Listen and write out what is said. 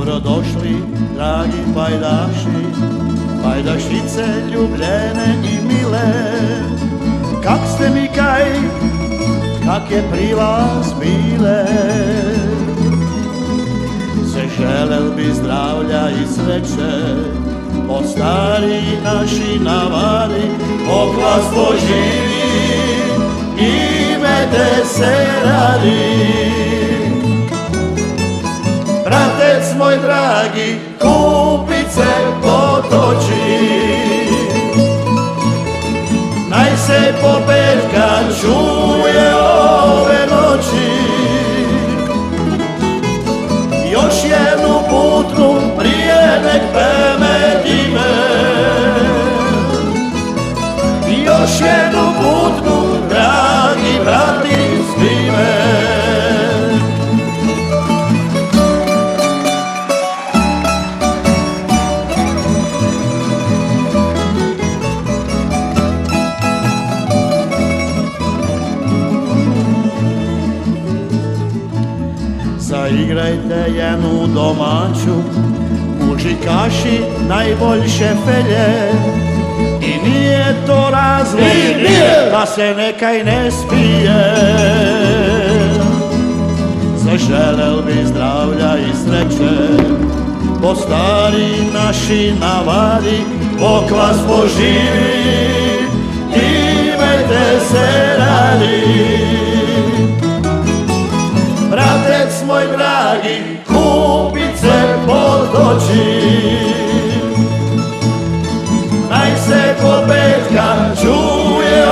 Dobrodošli, dragi pajdaši, pajdašice ljubljene i mile. Kak ste mi kaj, kak je pri vas bile? Se želel bi zdravlja i sreće, po stari naši navadi, bok vas poživi, imete se radi. Bratec moj dragi, kupice potoči, naj se popetka čuje ove noći. Još jednu putnu prije nek peme dime, još jednu putnu, dragi brati, spime. Zaigrajte jednu domaću, učikaši najboljše felje. I nije to razlog da se nekaj ne spije. Zaželel bi zdravlja i sreće, po stari naši navadi, bok vas poživi, imajte se radi. Bratec moj dragi, kupice potoči, naj se popetka čuje